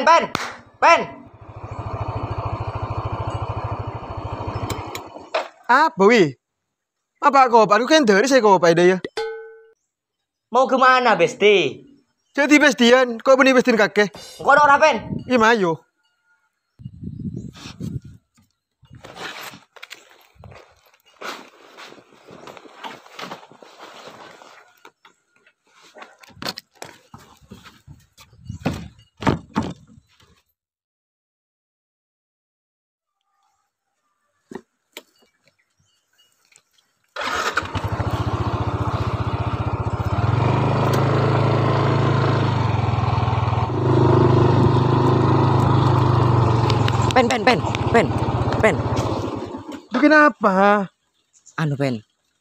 pen. Apa wih? Apa kau? Aku kan dari saya kau apa ya? Mau kemana, Besti? Jadi bestian, kau benih bestin kakek? Kau ada orang, pen? Gimana yo? Pen. Bikin apa? Anu, pen.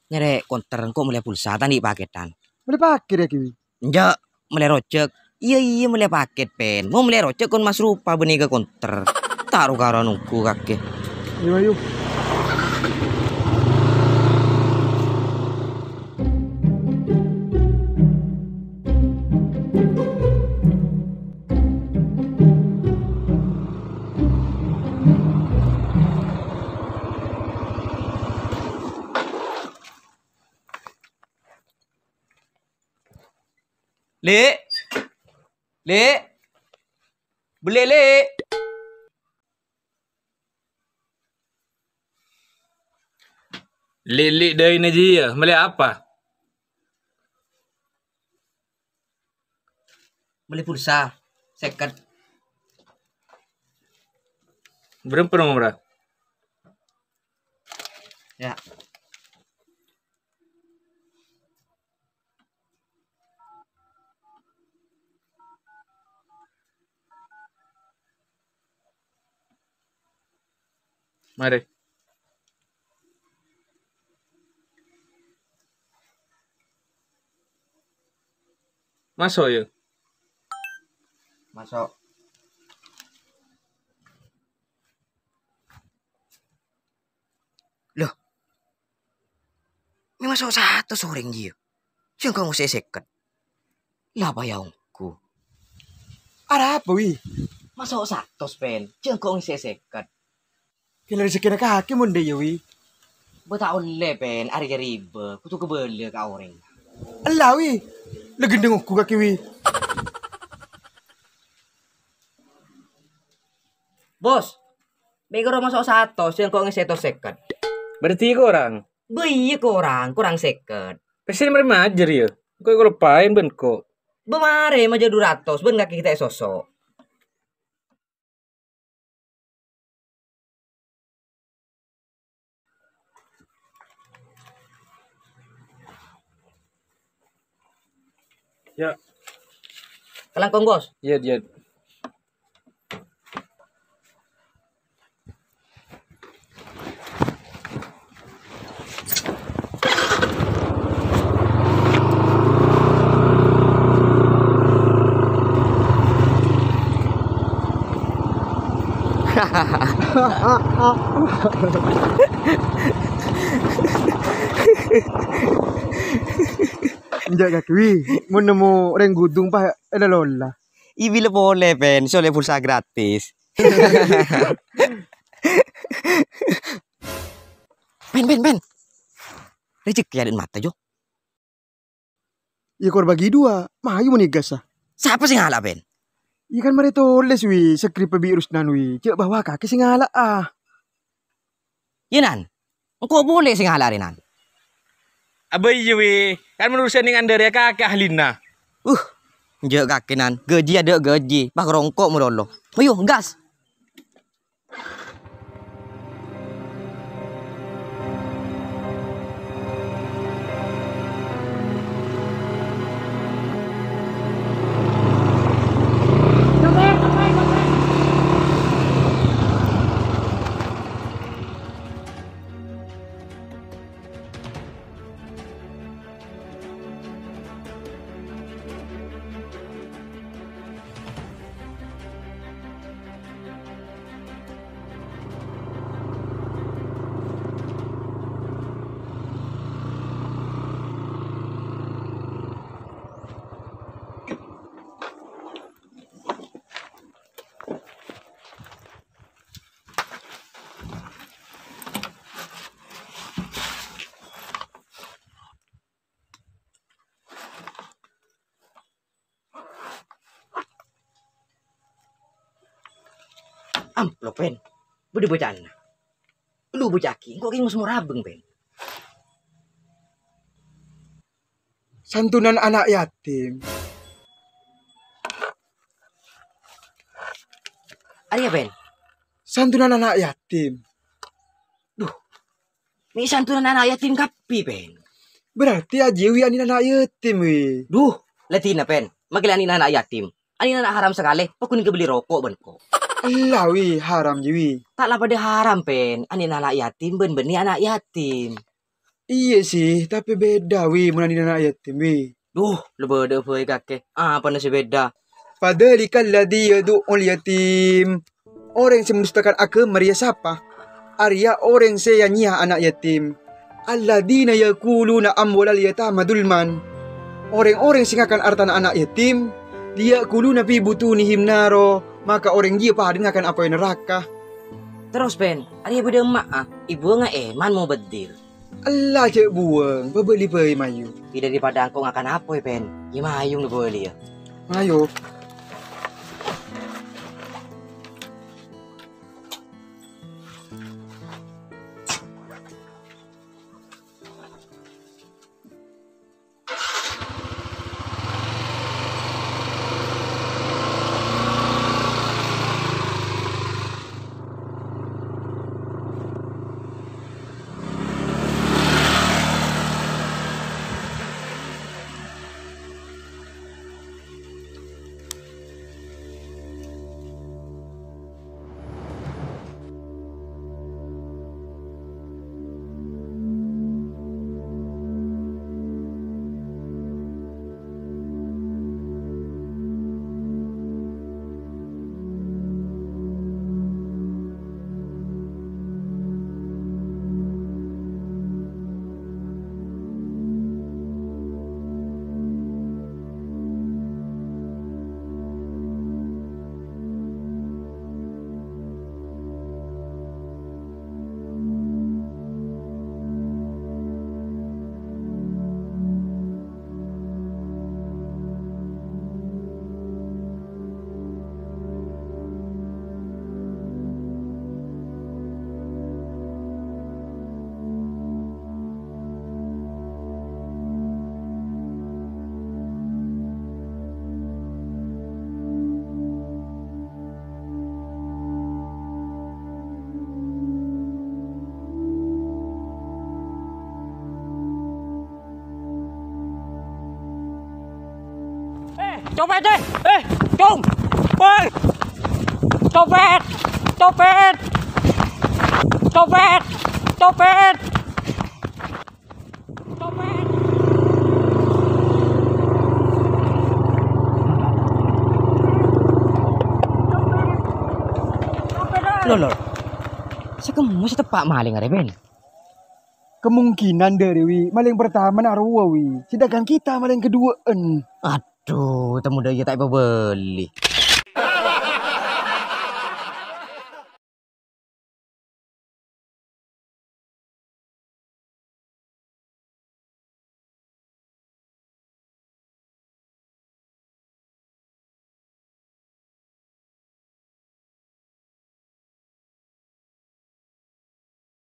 Nyari konter kok mulai pulsa tadi paketan. Boleh pakai ya kiwi? Enggak, mulai rocek. Iya mulai paket, pen. Mau mulai rocek kon mas rupa benih ke konter. Taruh karo nunggu kakek. Yuk. Le. Boleh, Le. Lilik dari Najia, melihat apa? Beli pulsa. Seket. Berapa nomor? Ya. Mari. Masuk ya? Masuk. Loh. Ini masuk satu sore dia. Jangan kamu seket. Lah bayangku. Ada apa wih? Masuk satu pen. Jangan kamu seket. Kira rezeki nak kaki munde ya wih. Betahun le pen. Ari ribe. Kutu kebeli ka orang. Allah wih. Legendeng aku kaki wih. Bos. Begoro masuk satu. Jangan kamu seket. Berarti orang. Iya kurang seket. Pasti mereka majer ya. Kau lupain ben kok. Bemare maja 200. Ben kaki kita sosok. Ya. Kelangkong bos. Iya. Enggak kaki wih. Mau nemu orang gudung pak. Ada lola. Ibile boleh pen. Soalnya pulsa gratis. Pen. Rezeki ada mata jo. Ya kau bagi dua. Mayu menigas ah. Siapa sih ngalah pen? Ikan mari tulis wih. Skrip virus nan wih. Cek bawa kaki sing ngalah ah. Yenan. Engkau boleh sih ngalah renan. Abai we, kan menurusan dengan dari kakak Halina. Jek kakinan. Gaji ada gaji. Pak rongkok merolo. Ayo gas. Amplop pen. Bede bocana. Lu bocaki, kok king semua rabeng pen. Santunan anak yatim. Ari ya pen? Santunan anak yatim. Mi santunan anak yatim kapi pen. Berarti aja wi anin anak yatim wi. Duh, letina pen. Magila anin anak yatim. Anin anak haram sekali. Pakunin ke beli rokok benko. Allah wi haram je wi. Tak lah pada haram pen. Anin anak yatim ben ni anak yatim. Iya sih, tapi beda wi mun anin anak yatim wi. Duh, lebih ada apa kakek? Apa nasi beda? Fadzalikal ladzi yad'ul yatim. Orang yang semestakan agama Maria siapa? Arya orang yang nyia anak yatim. Alladzina yakuluna amwalal yatama dulman. Orang-orang sing akan harta anak yatim, dia kuluna fi butunihim naro, maka orang dia pahadin akan apa yang neraka. Terus pen, Arya beda emak ibu nggak eman mau bedil. Allah cek buang, bebeli bayi mayu. Tidak daripada angkong akan apa ya pen? Ya mayung beli ya. Mayu. Copet deh! Cung! Woi! Copet! Copet! Copet! Copet! Copet! Lolo. Sekemu setepak maling ada ben. Kemungkinan dari wi, maling pertama naruwa wi. Sedangkan kita maling keduaan. Aduh, temu dia tak beli.